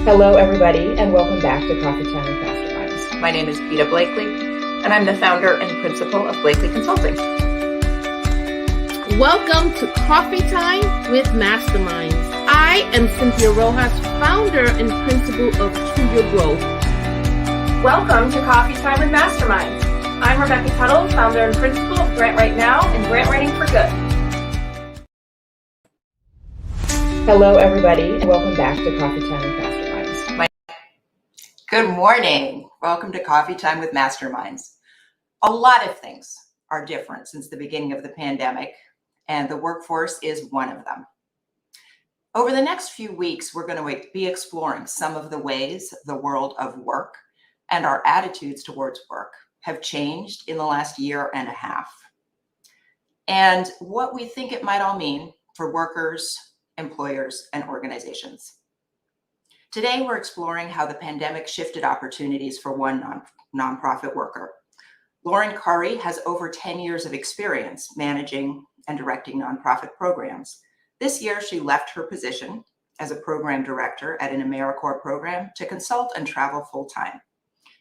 Hello, everybody, and welcome back to Coffee Time with Masterminds. My name is Peta Blakely, and I'm the founder and principal of Blakely Consulting. Welcome to Coffee Time with Masterminds. I am Cynthia Rojas, founder and principal of To Your Growth. Welcome to Coffee Time with Masterminds. I'm Rebecca Tuttle, founder and principal of Grant Right Now and Grant Writing for Good. Hello, everybody, and welcome back to Coffee Time with Masterminds. Good morning. Welcome to Coffee Time with Masterminds. A lot of things are different since the beginning of the pandemic, and the workforce is one of them. Over the next few weeks, we're going to be exploring some of the ways the world of work and our attitudes towards work have changed in the last year and a half, and what we think it might all mean for workers, employers, and organizations. Today, we're exploring how the pandemic shifted opportunities for one nonprofit worker. Lauren Currie has over 10 years of experience managing and directing nonprofit programs. This year, she left her position as a program director at an AmeriCorps program to consult and travel full-time.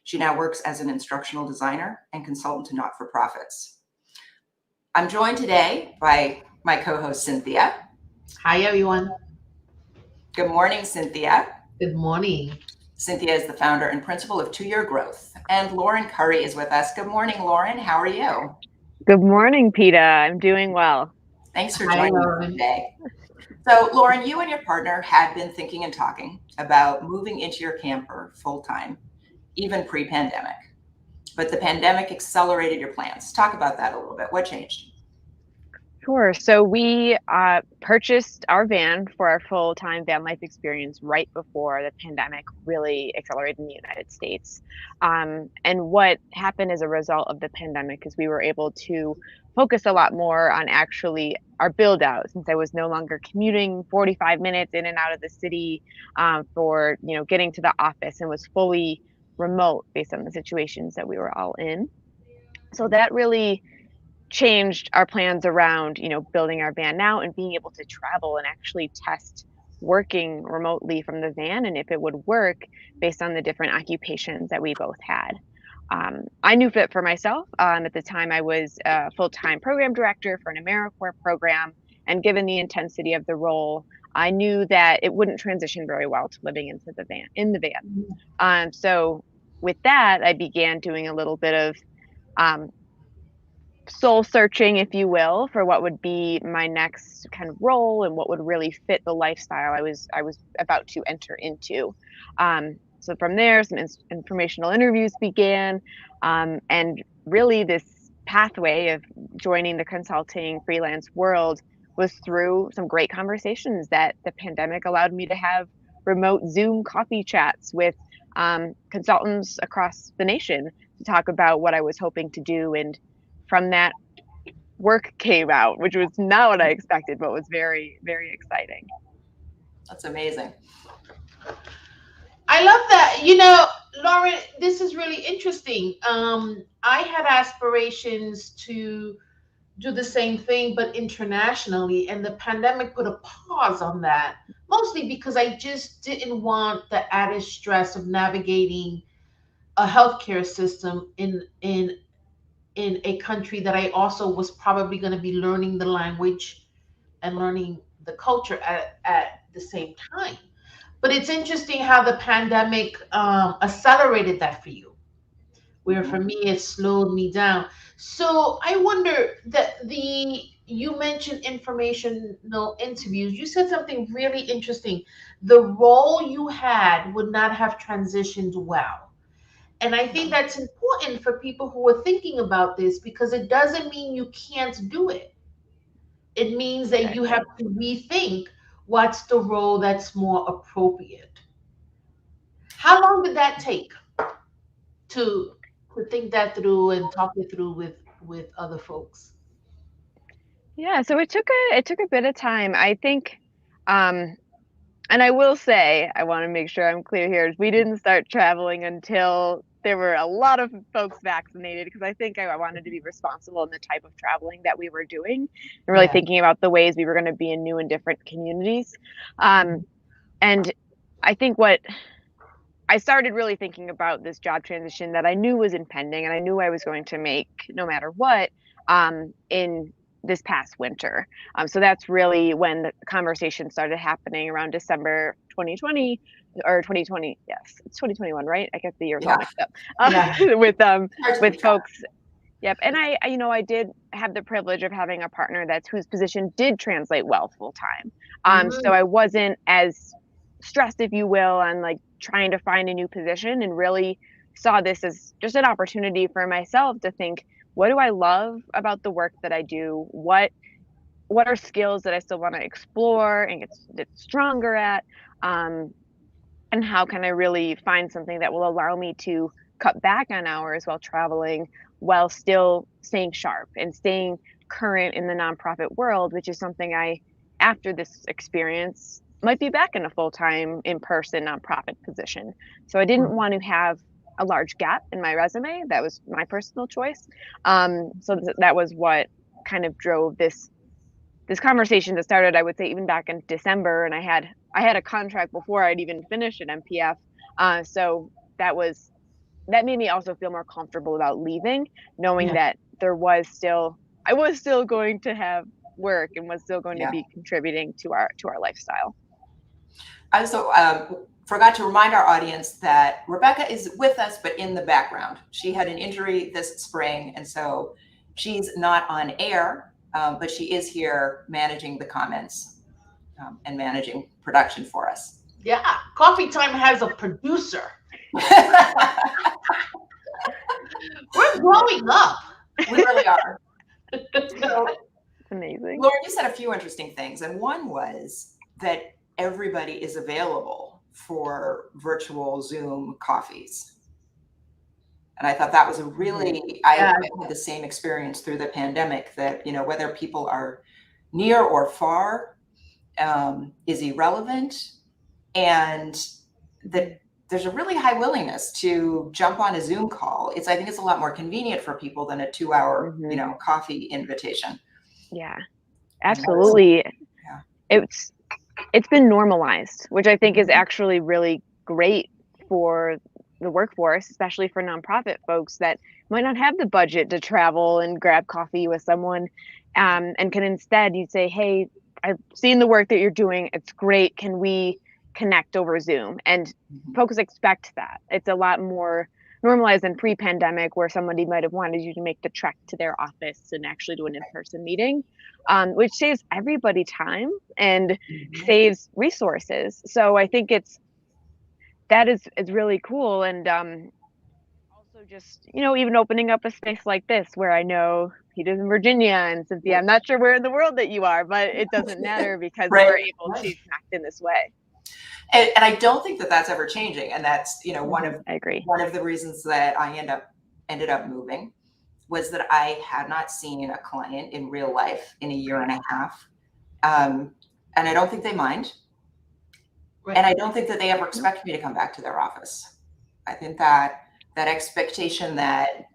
She now works as an instructional designer and consultant to not-for-profits. I'm joined today by my co-host, Cynthia. Hi, everyone. Good morning, Cynthia. Good morning. Cynthia is the founder and principal of To Your Growth. And Lauren Currie is with us. Good morning, Lauren. How are you? Good morning, Peta. I'm doing well. Thanks for joining us today. So, Lauren, you and your partner had been thinking and talking about moving into your camper full-time, even pre-pandemic. But the pandemic accelerated your plans. Talk about that a little bit. What changed? Sure. So we purchased our van for our full-time van life experience right before the pandemic really accelerated in the United States. And what happened as a result of the pandemic is we were able to focus a lot more on actually our build out, since I was no longer commuting 45 minutes in and out of the city for getting to the office, and was fully remote based on the situations that we were all in. So that really changed our plans around, building our van now and being able to travel and actually test working remotely from the van, and if it would work based on the different occupations that we both had. I knew fit for myself. At the time, I was a full-time program director for an AmeriCorps program, and given the intensity of the role, I knew that it wouldn't transition very well to living in the van. So with that, I began doing a little bit of soul searching, if you will, for what would be my next kind of role and what would really fit the lifestyle I was about to enter into. So from there, some informational interviews began, and really this pathway of joining the consulting freelance world was through some great conversations that the pandemic allowed me to have remote Zoom coffee chats with consultants across the nation to talk about what I was hoping to do. And from that, work came out, which was not what I expected, but was very, very exciting. That's amazing. I love that. Lauren, this is really interesting. I had aspirations to do the same thing, but internationally, and the pandemic put a pause on that, mostly because I just didn't want the added stress of navigating a healthcare system in a country that I also was probably going to be learning the language and learning the culture at the same time. But it's interesting how the pandemic accelerated that for you, where for me it slowed me down. So I wonder that you mentioned informational interviews. You said something really interesting. The role you had would not have transitioned well. And I think that's important for people who are thinking about this, because it doesn't mean you can't do it. It means that you have to rethink what's the role that's more appropriate. How long did that take to think that through and talk it through with other folks? Yeah, so it took a bit of time. I think, and I will say, I want to make sure I'm clear here, we didn't start traveling until there were a lot of folks vaccinated, because I think I wanted to be responsible in the type of traveling that we were doing, and really thinking about the ways we were going to be in new and different communities. And I think what I started really thinking about this job transition that I knew was impending and I knew I was going to make no matter what in this past winter. So that's really when the conversation started happening around December 2020 or 2020. Yes, it's 2021, right? I get the years all Yeah. mixed up Yeah. with folks. Yep. And I did have the privilege of having a partner whose position did translate well full time. So I wasn't as stressed, if you will, on like trying to find a new position and really saw this as just an opportunity for myself to think, what do I love about the work that I do? What are skills that I still want to explore and get stronger at? Um, and how can I really find something that will allow me to cut back on hours while traveling while still staying sharp and staying current in the nonprofit world, which is something after this experience, might be back in a full time in person nonprofit position. So I didn't want to have a large gap in my resume. That was my personal choice. That was what kind of drove this conversation that started, I would say, even back in December, and I had a contract before I'd even finished at MPF. So that made me also feel more comfortable about leaving, knowing that I was still going to have work and was still going to Yeah. be contributing to our lifestyle. I also forgot to remind our audience that Rebecca is with us, but in the background. She had an injury this spring, and so she's not on air, but she is here managing the comments and managing production for us. Yeah. Coffee Time has a producer. We're growing up. We really are. So, It's amazing. Lauren, you said a few interesting things, and one was that everybody is available for virtual Zoom coffees. And I thought that was a really, I had the same experience through the pandemic that, whether people are near or far is irrelevant. And that there's a really high willingness to jump on a Zoom call. I think it's a lot more convenient for people than a 2-hour, coffee invitation. Yeah, absolutely. Yeah. It's been normalized, which I think is actually really great for the workforce, especially for nonprofit folks that might not have the budget to travel and grab coffee with someone, and can instead you say, hey, I've seen the work that you're doing. It's great. Can we connect over Zoom? And folks expect that. It's a lot more normalized than pre-pandemic, where somebody might have wanted you to make the trek to their office and actually do an in-person meeting, which saves everybody time and saves resources. So I think that is really cool. And also just, even opening up a space like this where I know Peter's in Virginia and Cynthia, I'm not sure where in the world that you are, but it doesn't matter because we're able to connect in this way. And I don't think that that's ever changing. And that's, one of the reasons that I ended up moving was that I had not seen a client in real life in a year and a half. And I don't think they mind. Right. And I don't think that they ever expect me to come back to their office. I think that expectation that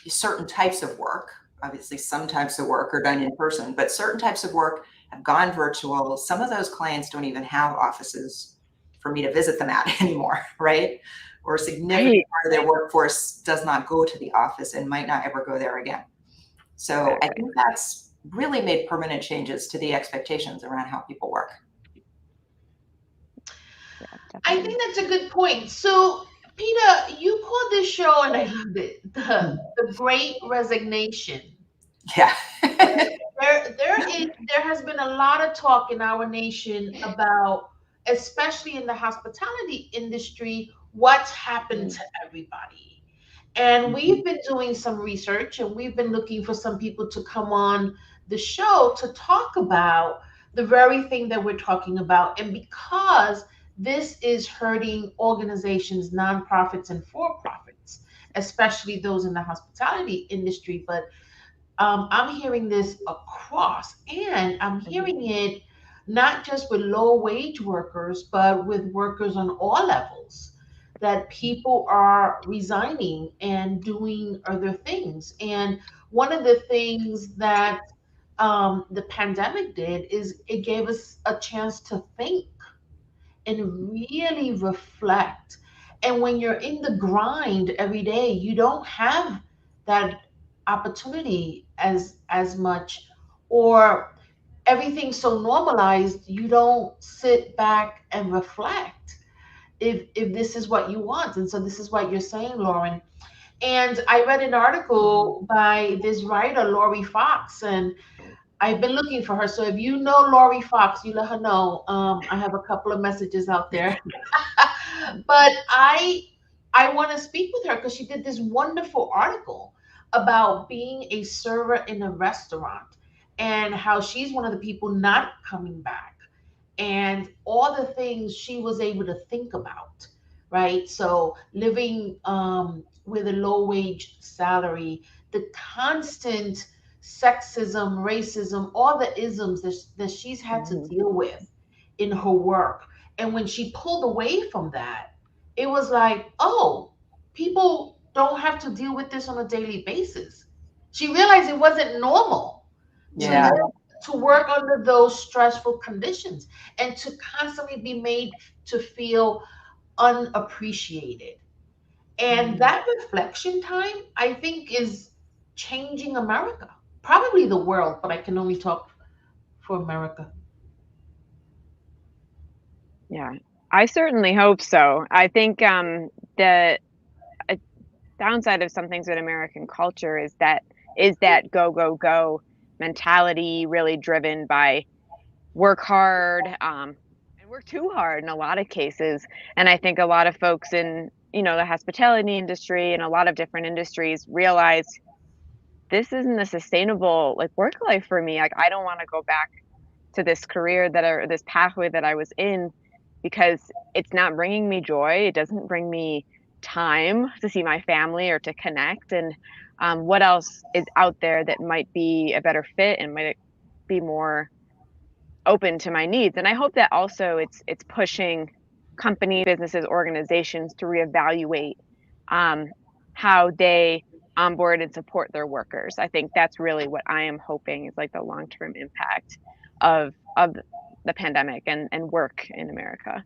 certain types of work, obviously some types of work are done in person, but certain types of work have gone virtual. Some of those clients don't even have offices for me to visit them at anymore, right? Or a significant part of their workforce does not go to the office and might not ever go there again. So I think that's really made permanent changes to the expectations around how people work. I think that's a good point. So, Peter, you called this show, and I loved it, the Great Resignation. Yeah. There has been a lot of talk in our nation about, especially in the hospitality industry, what's happened to everybody. And we've been doing some research, and we've been looking for some people to come on the show to talk about the very thing that we're talking about. And because this is hurting organizations, nonprofits, and for-profits, especially those in the hospitality industry. But I'm hearing this across, and I'm hearing it not just with low-wage workers, but with workers on all levels, that people are resigning and doing other things. And one of the things that the pandemic did is it gave us a chance to think and really reflect. And when you're in the grind every day, you don't have that opportunity as much, or everything's so normalized, you don't sit back and reflect if this is what you want. And so this is what you're saying, Lauren. And I read an article by this writer, Lori Fox, and I've been looking for her. So if you know Lori Fox, you let her know. I have a couple of messages out there. But I want to speak with her because she did this wonderful article about being a server in a restaurant and how she's one of the people not coming back, and all the things she was able to think about, right? So living with a low wage salary, the constant sexism, racism, all the isms that she's had to deal with in her work. And when she pulled away from that, it was like, oh, people don't have to deal with this on a daily basis. She realized it wasn't normal to Yeah. live, to work under those stressful conditions, and to constantly be made to feel unappreciated. And that reflection time, I think, is changing America, probably the world, but I can only talk for America. Yeah, I certainly hope so. I think the downside of some things in American culture is that go go go mentality, really driven by work hard, and work too hard in a lot of cases. And I think a lot of folks in, the hospitality industry and a lot of different industries realize this isn't a sustainable like work life for me. Like I don't want to go back to this career or this pathway that I was in because it's not bringing me joy. It doesn't bring me time to see my family or to connect. And what else is out there that might be a better fit and might be more open to my needs? And I hope that also it's pushing company, businesses, organizations to reevaluate um, how they onboard and support their workers. I think that's really what I am hoping is like the long term impact of the pandemic and work in America.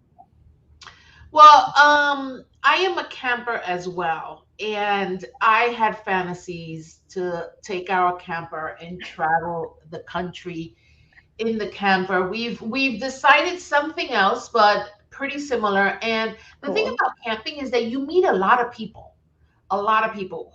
Well, I am a camper as well, and I had fantasies to take our camper and travel the country in the camper. We've decided something else, but pretty similar. And the thing Cool. about camping is that you meet a lot of people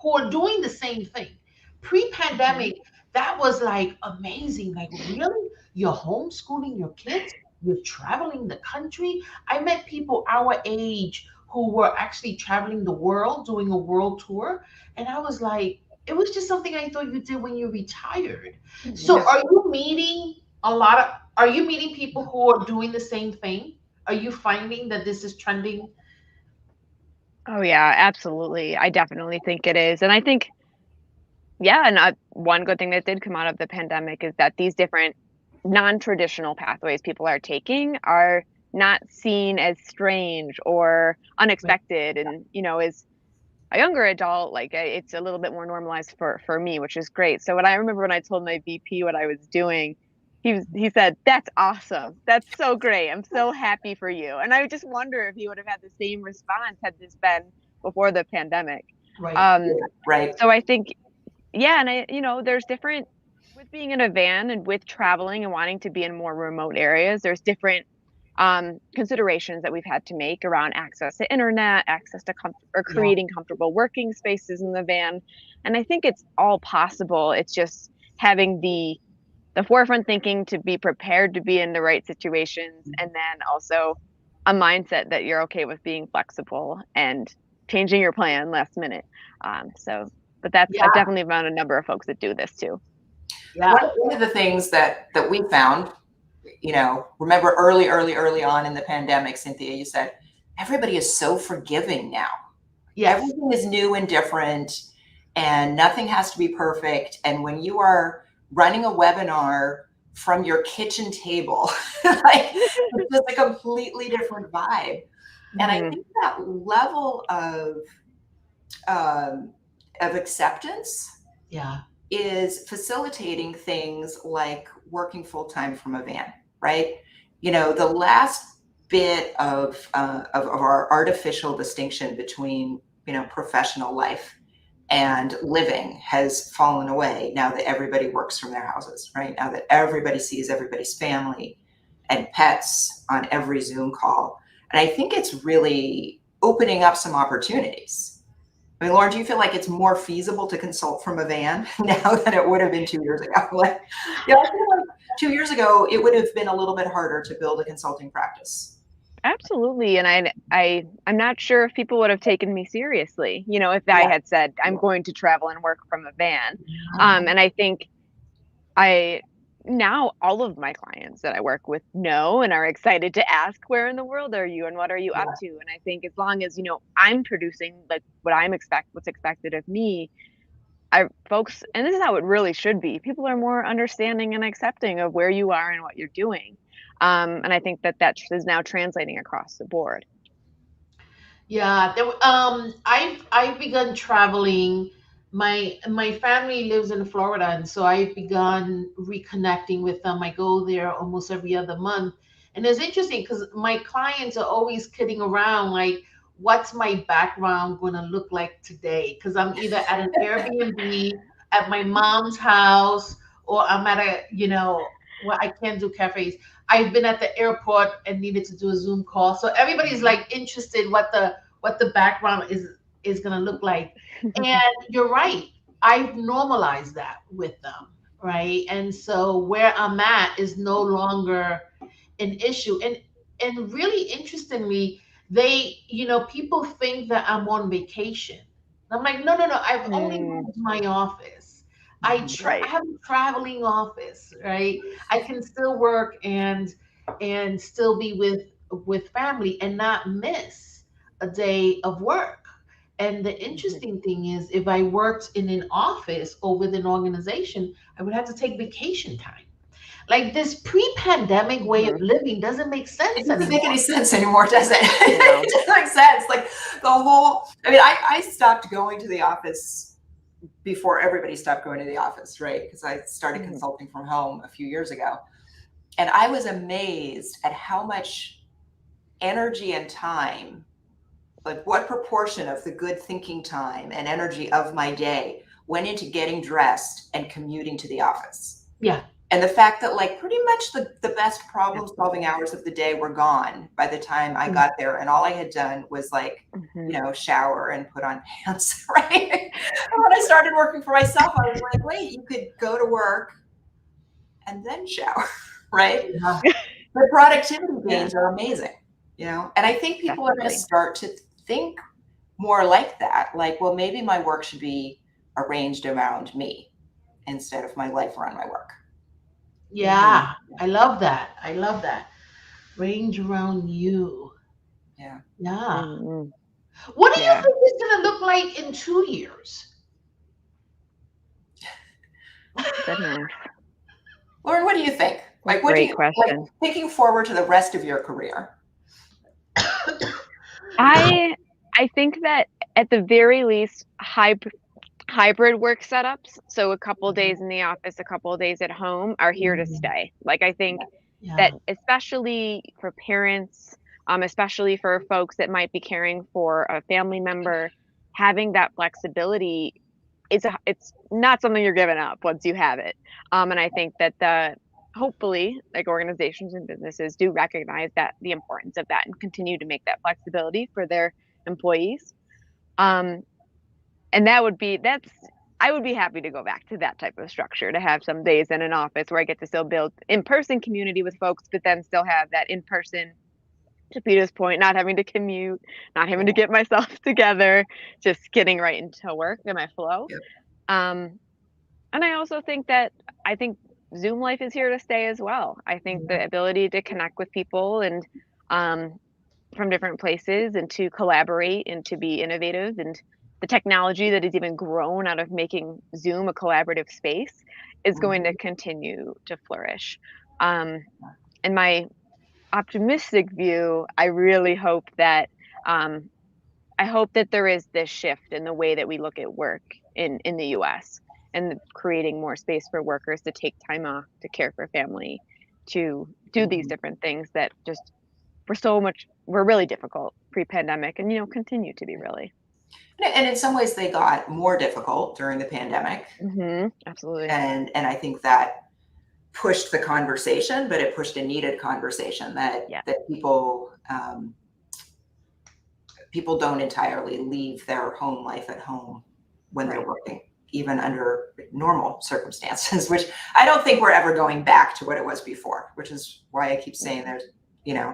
who are doing the same thing. Mhm. Pre-pandemic, that was like amazing. Like, really? You're homeschooling your kids? You're traveling the country? I met people our age who were actually traveling the world, doing a world tour. And I was like, it was just something I thought you did when you retired. So Yeah. are you meeting people who are doing the same thing? Are you finding that this is trending? Oh yeah, absolutely. I definitely think it is. And I think yeah, and one good thing that did come out of the pandemic is that these different non-traditional pathways people are taking are not seen as strange or Right. unexpected. And as a younger adult, like it's a little bit more normalized for me, which is great. So when I remember when I told my VP what I was doing, he said, "That's awesome. That's so great. I'm so happy for you." And I just wonder if he would have had the same response had this been before the pandemic. Right. Um, Right. so I think yeah, and there's different with being in a van and with traveling and wanting to be in more remote areas, there's different considerations that we've had to make around access to internet, access to or Yeah. creating comfortable working spaces in the van. And I think it's all possible. It's just having the forefront thinking to be prepared to be in the right situations, and then also a mindset that you're okay with being flexible and changing your plan last minute. But that's Yeah. I've definitely found a number of folks that do this too. Yeah. One of the things that we found, remember early on in the pandemic, Cynthia, you said everybody is so forgiving now. Yes. Everything is new and different, and nothing has to be perfect. And when you are running a webinar from your kitchen table, like it's just a completely different vibe. And I Mhm. think that level of acceptance Yeah. is facilitating things like working full time from a van, right? The last bit of our artificial distinction between, professional life and living has fallen away now that everybody works from their houses, right? Now that everybody sees everybody's family and pets on every Zoom call. And I think it's really opening up some opportunities. I mean, Lauren, do you feel like it's more feasible to consult from a van now than it would have been 2 years ago? I feel like 2 years ago, it would have been a little bit harder to build a consulting practice. Absolutely. And I'm not sure if people would have taken me seriously, if I had said, I'm going to travel and work from a van. And I think now all of my clients that I work with know and are excited to ask, where in the world are you and what are you up to? And I think as long as, I'm producing like what's expected of me, folks, and this is how it really should be. People are more understanding and accepting of where you are and what you're doing. And I think that is now translating across the board. Yeah, I've begun traveling. My family lives in Florida, and so I've begun reconnecting with them. I go there almost every other month, and it's interesting because my clients are always kidding around, like, "What's my background going to look like today?" Because I'm either at an Airbnb, at my mom's house, or I'm at well, I can't do cafes. I've been at the airport and needed to do a Zoom call. So everybody's like interested what the background is going to look like. And you're right. I've normalized that with them, right? And so where I'm at is no longer an issue. And really interestingly, people think that I'm on vacation. I'm like, no, no, no. I've only moved my office. I have a traveling office, right? I can still work and still be with family and not miss a day of work. And the interesting thing is, if I worked in an office or with an organization, I would have to take vacation time. Like, this pre-pandemic way of living doesn't make sense It doesn't anymore. make any sense anymore, does it? No. It doesn't make sense. Like I stopped going to the office before everybody stopped going to the office, right? Because I started consulting from home a few years ago. And I was amazed at how much energy and time, like what proportion of the good thinking time and energy of my day went into getting dressed and commuting to the office. Yeah. And the fact that like pretty much the best problem solving hours of the day were gone by the time I got there. And all I had done was like, shower and put on pants, right? And when I started working for myself, I was like, wait, you could go to work and then shower, right? Yeah. The productivity gains are amazing, and I think people are going to Definitely. start to think more like that. Like, well, maybe my work should be arranged around me instead of my life around my work. Yeah. I love that. I love that. Range around you. Yeah. Yeah. Mm-hmm. What do you think it's going to look like in 2 years? Goodness. Lauren, what do you think? Like, Great question. like, thinking forward to the rest of your career? I think that at the very least, hybrid work setups, so a couple days in the office, a couple of days at home, are here to stay. Like, I think that especially for parents, especially for folks that might be caring for a family member, having that flexibility it's not something you're giving up once you have it. And I think that hopefully, like, organizations and businesses do recognize that the importance of that and continue to make that flexibility for their employees. And I would be happy to go back to that type of structure, to have some days in an office where I get to still build in-person community with folks, but then still have that in-person, to Peter's point, not having to commute, not having to get myself together, just getting right into work and my flow. Yep. And I also think Zoom life is here to stay as well. I think the ability to connect with people and from different places, and to collaborate and to be innovative, and the technology that has even grown out of making Zoom a collaborative space is going to continue to flourish. And my optimistic view, I really hope that there is this shift in the way that we look at work in the US, and creating more space for workers to take time off, to care for family, to do these different things that just we're really difficult pre-pandemic, and continue to be really. And in some ways, they got more difficult during the pandemic, Absolutely. and I think that pushed the conversation, but it pushed a needed conversation that people people don't entirely leave their home life at home when they're working, even under normal circumstances, which I don't think we're ever going back to what it was before, which is why I keep saying there's,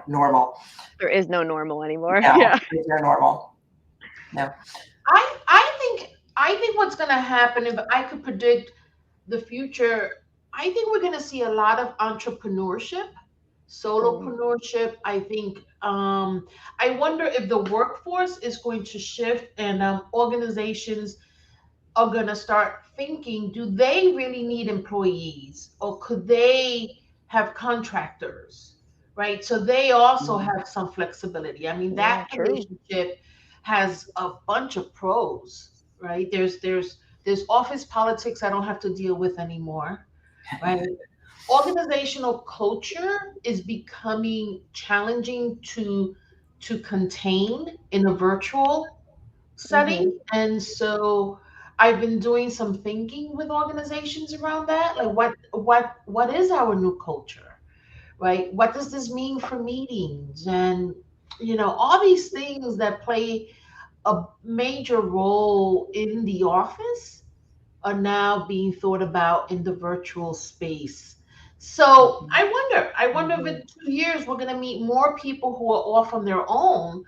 normal. There is no normal anymore. No, Yeah. there's no normal. No. I think what's going to happen, if I could predict the future, I think we're going to see a lot of entrepreneurship, solopreneurship. I think I wonder if the workforce is going to shift, and organizations are going to start thinking, do they really need employees, or could they have contractors, right? So they also have some flexibility. I mean, that relationship has a bunch of pros, right? There's office politics I don't have to deal with anymore, right? Organizational culture is becoming challenging to contain in a virtual setting. And so I've been doing some thinking with organizations around that. Like what is our new culture? Right? What does this mean for meetings? And all these things that play a major role in the office are now being thought about in the virtual space. So I wonder if in 2 years we're going to meet more people who are off on their own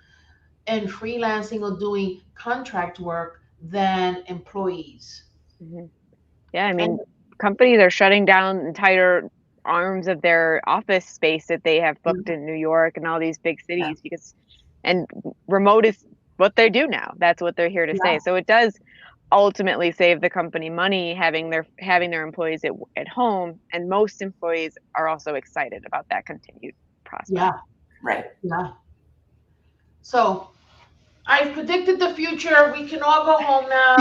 and freelancing or doing contract work than employees. Yeah, I mean, companies are shutting down entire arms of their office space that they have booked in New York and all these big cities and remote is what they do now. That's what they're here to stay. So it does ultimately save the company money having their employees at home, and most employees are also excited about that continued prospect. Yeah. Right. Yeah. So I've predicted the future. We can all go home now.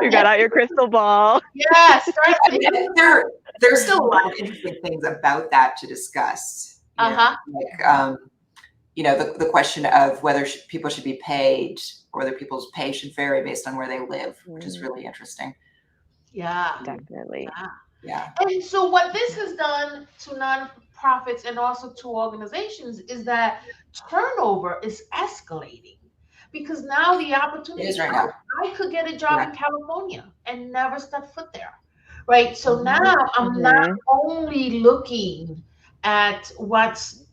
You got out your crystal ball. Yes. There's still a lot of interesting things about that to discuss. The question of whether people should be paid, or whether people's pay should vary based on where they live, which is really interesting. Yeah. Definitely. Yeah. And so what this has done to nonprofits and also to organizations is that turnover is escalating, because now the opportunity is right now. I could get a job in California and never step foot there. Right. So now I'm not only looking at what's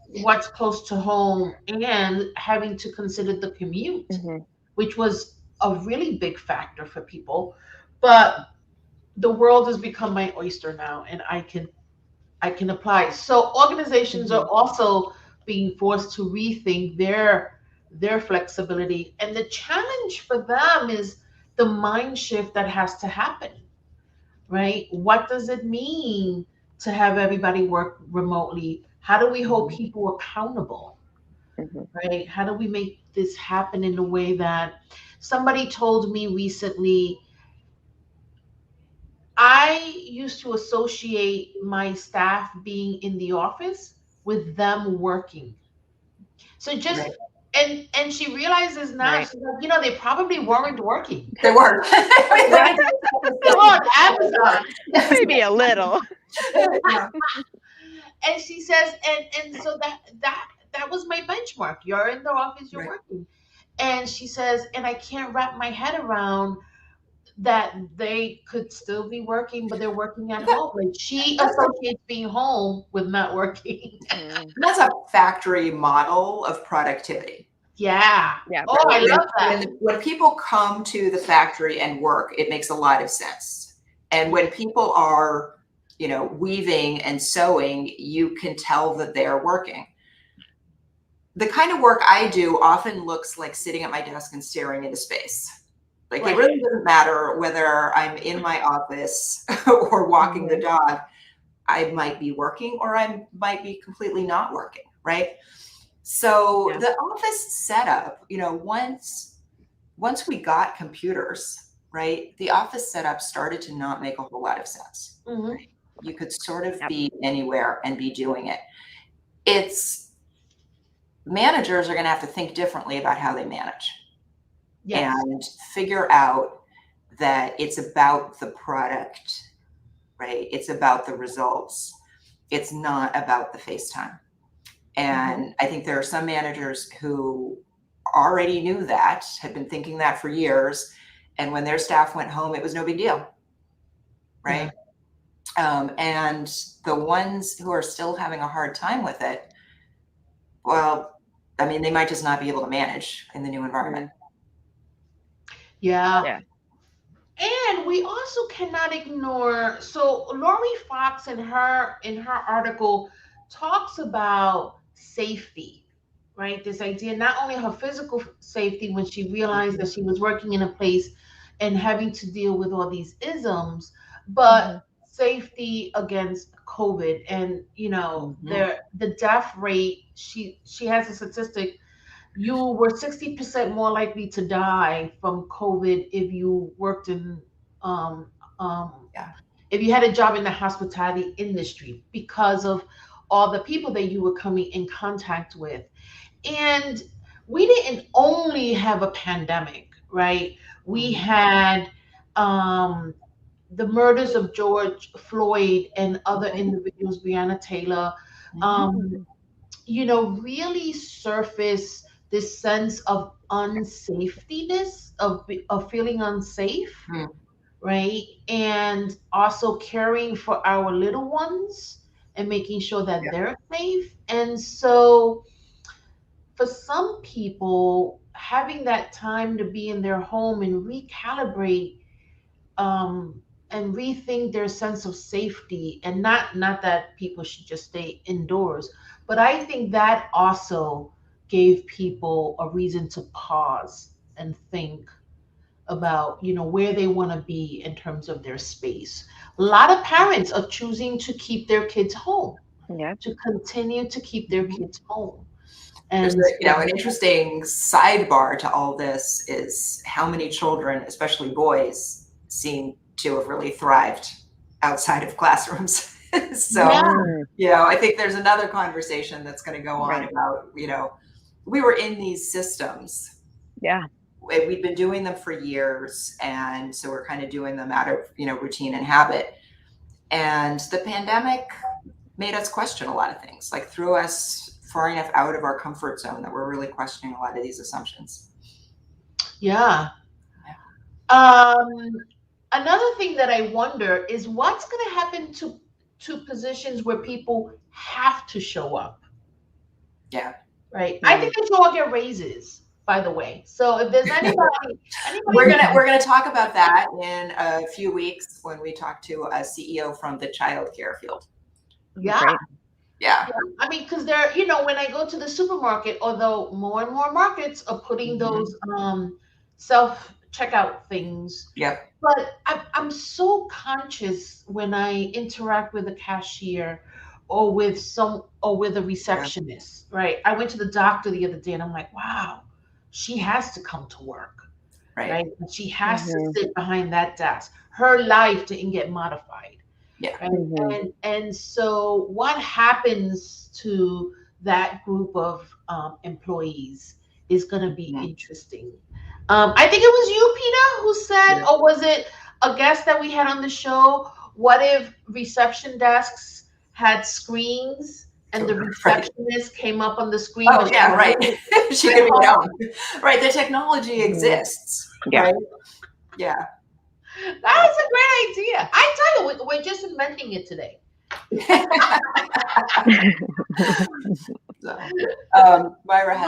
close to home and having to consider the commute, which was a really big factor for people, but the world has become my oyster now, and I can apply. So organizations are also being forced to rethink their flexibility, and the challenge for them is the mind shift that has to happen. Right? What does it mean to have everybody work remotely? How do we hold people accountable? Right? How do we make this happen in a way that somebody told me recently? I used to associate my staff being in the office with them working. So just and she realizes now, she's like, they probably weren't working. They weren't. Right? They were on Amazon. Maybe a little. And she says, and so that was my benchmark. You're in the office, you're working. And she says, and I can't wrap my head around that they could still be working, but they're working at home. Like, she associates being home with not working. That's a factory model of productivity. Yeah. Oh, I love that. When people come to the factory and work, it makes a lot of sense. And when people are, weaving and sewing, you can tell that they're working. The kind of work I do often looks like sitting at my desk and staring into space. Like, it really doesn't matter whether I'm in my office or walking the dog. I might be working, or I might be completely not working, right? So the office setup, once we got computers, right, the office setup started to not make a whole lot of sense. Right? You could sort of be anywhere and be doing it. it's managers are going to have to think differently about how they manage. Yes. And figure out that it's about the product, right? It's about the results. It's not about the face time. And I think there are some managers who already knew that, had been thinking that for years. And when their staff went home, it was no big deal, right? And the ones who are still having a hard time with it, well, I mean, they might just not be able to manage in the new environment. Yeah. And we also cannot ignore, so Lori Fox in her article talks about safety, right? This idea, not only her physical safety when she realized that she was working in a place and having to deal with all these isms, but safety against COVID. And you know, the death rate, she has a statistic, you were 60% more likely to die from COVID if you worked in, um, um, if you had a job in the hospitality industry, because of all the people that you were coming in contact with. And we didn't only have a pandemic, right? We had the murders of George Floyd and other individuals, Breonna Taylor, you know, really surface this sense of unsafetyness, of feeling unsafe, right? And also caring for our little ones and making sure that they're safe. And so for some people, having that time to be in their home and recalibrate, and rethink their sense of safety, and not that people should just stay indoors, but I think that also gave people a reason to pause and think about, you know, where they want to be in terms of their space. A lot of parents are choosing to keep their kids home, to continue to keep their kids home. And there's you know, an interesting sidebar to all this is how many children, especially boys, seem to have really thrived outside of classrooms. So, you know, I think there's another conversation that's going to go on about, you know, we were in these systems. We've been doing them for years. And so we're kind of doing them out of, you know, routine and habit. And the pandemic made us question a lot of things, like threw us far enough out of our comfort zone that we're really questioning a lot of these assumptions. Another thing that I wonder is what's going to happen to positions where people have to show up. Right. I think they should all get raises, by the way. So if there's anybody we're gonna talk about that in a few weeks when we talk to a CEO from the childcare field. I mean, because they're, you know, when I go to the supermarket, although more and more markets are putting those self checkout things. But I'm so conscious when I interact with a cashier or with a receptionist, right? I went to the doctor the other day and I'm like, wow, she has to come to work, right? And she has to sit behind that desk. Her life didn't get modified. And so what happens to that group of employees is going to be interesting. I think it was you, Peter, who said, or was it a guest that we had on the show? What if reception desks had screens and the receptionist came up on the screen? Oh, yeah, right. She could be known. Right. The technology exists. Right. Yeah. That's a great idea. I tell you, we're just inventing it today. So, Myra's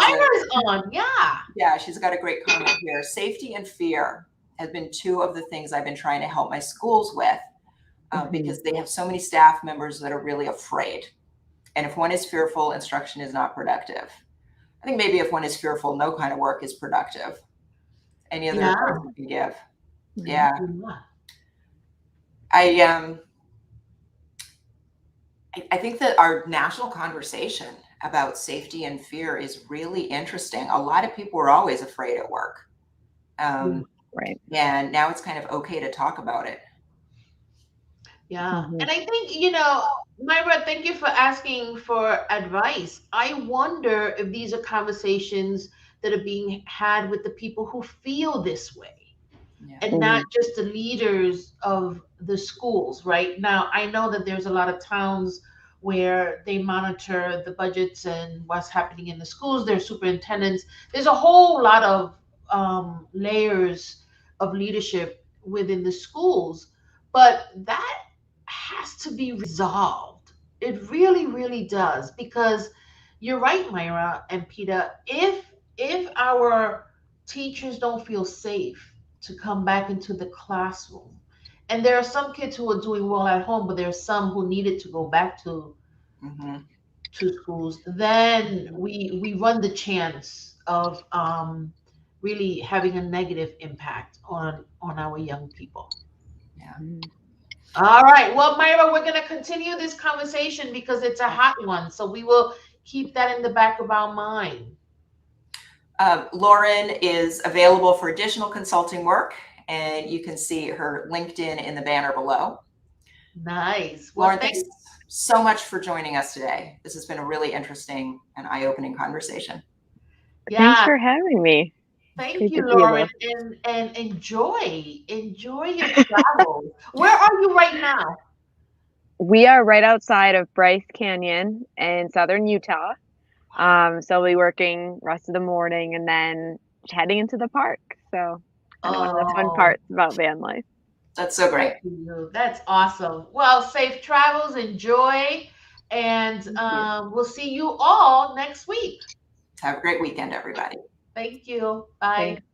on. Yeah, she's got a great comment here. Safety and fear have been two of the things I've been trying to help my schools with, because they have so many staff members that are really afraid. And if one is fearful, instruction is not productive. I think maybe if one is fearful, no kind of work is productive. Any other advice you can give? I think that our national conversation about safety and fear is really interesting. A lot of people were always afraid at work. Right. And now it's kind of okay to talk about it. Yeah. Mhm. And I think, Myra, thank you for asking for advice. I wonder if these are conversations that are being had with the people who feel this way Yeah. and not just the leaders of the schools. Right now, I know that there's a lot of towns where they monitor the budgets and what's happening in the schools, their superintendents. There's a whole lot of layers of leadership within the schools, but that has to be resolved. It really, really does, because you're right, Myra and Peter. If our teachers don't feel safe to come back into the classroom, and there are some kids who are doing well at home, but there are some who needed to go back Mhm. to schools, then we run the chance of really having a negative impact on our young people. Yeah. Mhm. All right. Well, Myra, we're going to continue this conversation because it's a hot one. So we will keep that in the back of our mind. Lauren is available for additional consulting work, and you can see her LinkedIn in the banner below. Nice. Well, Lauren, thanks so much for joining us today. This has been a really interesting and eye-opening conversation. Thanks yeah. for having me. Thank Great to you, be Lauren, able. and enjoy your travels. Where are you right now? We are right outside of Bryce Canyon in southern Utah. So we'll be working rest of the morning and then heading into the park. So kind of one of the fun Oh, parts about van life. That's so great. that's awesome. Well, safe travels, enjoy, and Thank you. we'll see you all next week. Have a great weekend, everybody. Thank you. Bye. Thanks.